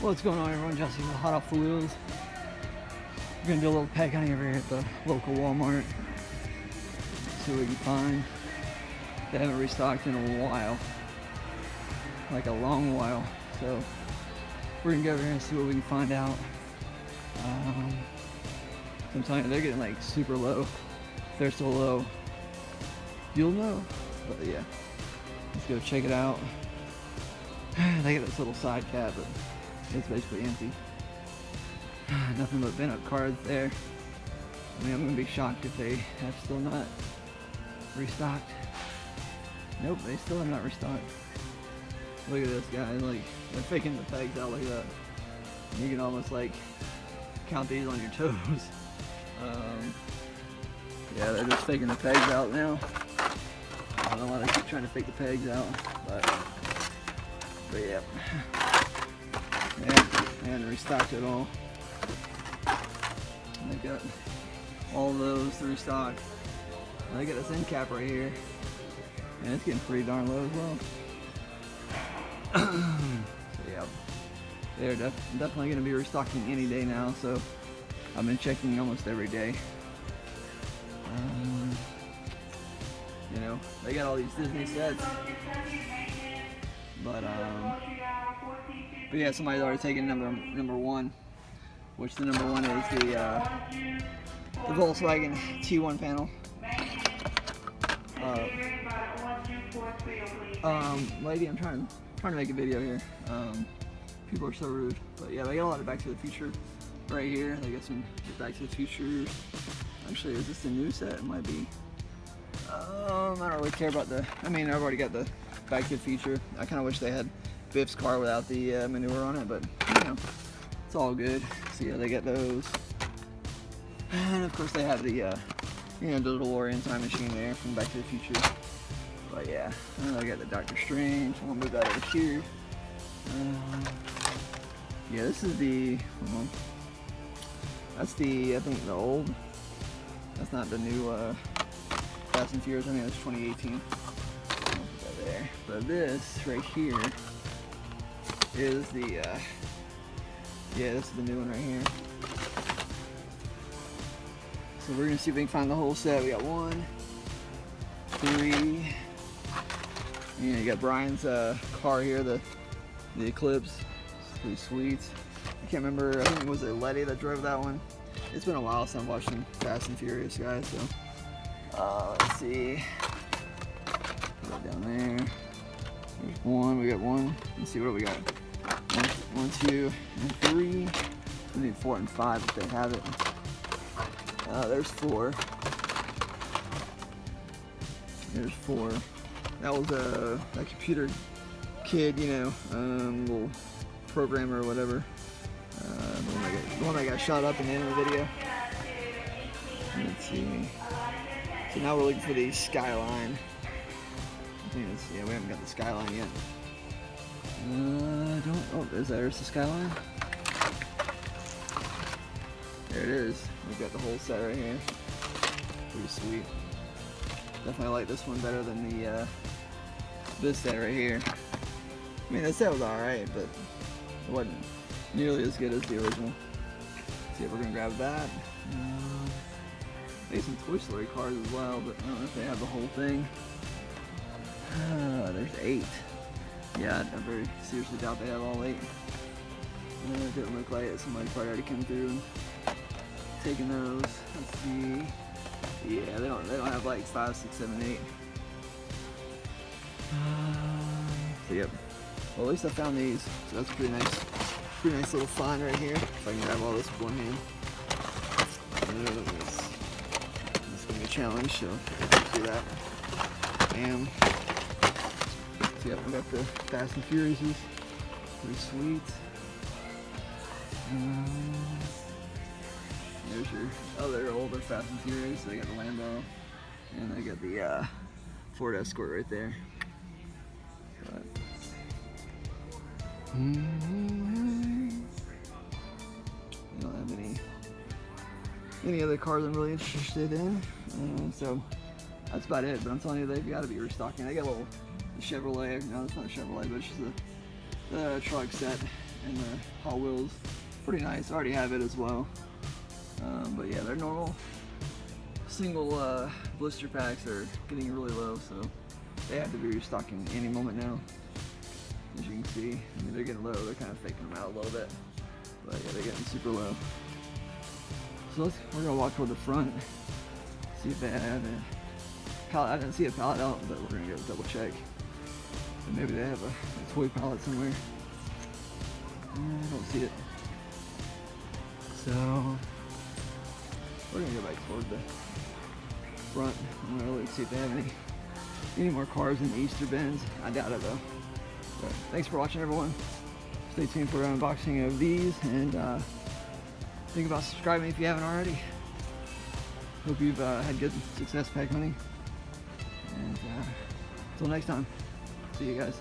What's going on, everyone? Jesse with F&Fhotwheels. We're gonna do a little peg hunting over here at the local Walmart. See what we can find. They haven't restocked in a while, like a long while. So we're gonna go over here and see what we can find out. I'm telling you, they're getting like super low. If they're still low, you'll know. But yeah, let's go check it out. They got this little side cap, but it's basically empty. Nothing but bent up cards there. I mean, I'm gonna be shocked if they have still not restocked. Nope, they still have not restocked. Look at this, guys. Like, they're faking the pegs out like that. You can almost like count these on your toes. Yeah, they're just faking the pegs out now. I don't know why they keep trying to fake the pegs out, but yeah. They haven't restocked at all. And they got all those to restock. And they got this end cap right here. And it's getting pretty darn low as well. So yeah, they're definitely going to be restocking any day now. So I've been checking almost every day. You know, they got all these Disney sets. But yeah, somebody's already taken number one, which the number one is the Volkswagen T1 panel. Lady, I'm trying to make a video here. People are so rude, but yeah, they got a lot of Back to the Future right here. They got some Back to the Future. Actually, is this a new set? It might be. I don't really care about the. I mean, I've already got the Back to the Future. I kind of wish they had Biff's car without the manure on it, but you know, it's all good. So yeah, they got those, and of course they have the you know, the DeLorean time machine there from Back to the Future. But yeah, I got the Doctor Strange. I'll move that over here. Yeah, this is the. That's the, I think, the old. That's not the new Fast and Furious. I think that's 2018. I'll put that there. But this right here is the, yeah, this is the new one right here. So we're gonna see if we can find the whole set. We got 1, 3. Yeah, you got Brian's car here, the Eclipse. It's pretty sweet. I can't remember. I think it was Letty that drove that one. It's been a while since I've watched some Fast and Furious, guys. So let's see. Put that down there. There's 1. We got 1. Let's see what we got. 1, 2, and 3. We need 4 and 5 if they have it. There's 4. There's 4. That was that computer kid, you know, little programmer or whatever. The one that got shot up in the end of the video. Let's see. So now we're looking for the Skyline. I think it's, yeah, we haven't got the Skyline yet. Oh, there's the Skyline. There it is. We've got the whole set right here. Pretty sweet. Definitely like this one better than the this set right here. I mean, this set was alright, but it wasn't nearly as good as the original. Let's see if we're gonna grab that. Maybe some Toy Story cars as well, but I don't know if they have the whole thing. There's 8. Yeah, I very seriously doubt they have all 8. It didn't look like it. Somebody probably already come through and taken those. Let's see. Yeah, they don't have like 5, 6, 7, 8. So yep. Well, at least I found these. So that's pretty nice. Pretty nice little find right here. If I can grab all this with one hand. This is gonna be a challenge, so let's do that. Bam. So yep, we got the Fast and Furiouses. Pretty sweet. There's your other older Fast and Furious. They got the Lambo, and they got the Ford Escort right there. But, I don't have any other cars I'm really interested in. So that's about it. But I'm telling you, they've got to be restocking. They got a little Chevrolet. No, it's not a Chevrolet, but it's just the truck set. and the Hot Wheels. Pretty nice. I already have it as well. But yeah, their normal single blister packs are getting really low, so they have to be restocking any moment now. As you can see, I mean, they're getting low. They're kind of faking them out a little bit, but yeah, they're getting super low. So we're gonna walk toward the front, see if they have a pallet. I didn't see a pallet out, but we're gonna go double check. So maybe they have a toy pallet somewhere. I don't see it. So we're gonna go back toward the front. I'm gonna look see if they have any more cars in the Easter bins. I doubt it though. But thanks for watching, everyone. Stay tuned for an unboxing of these, and think about subscribing if you haven't already. Hope you've had good success pack hunting. And until next time, see you guys.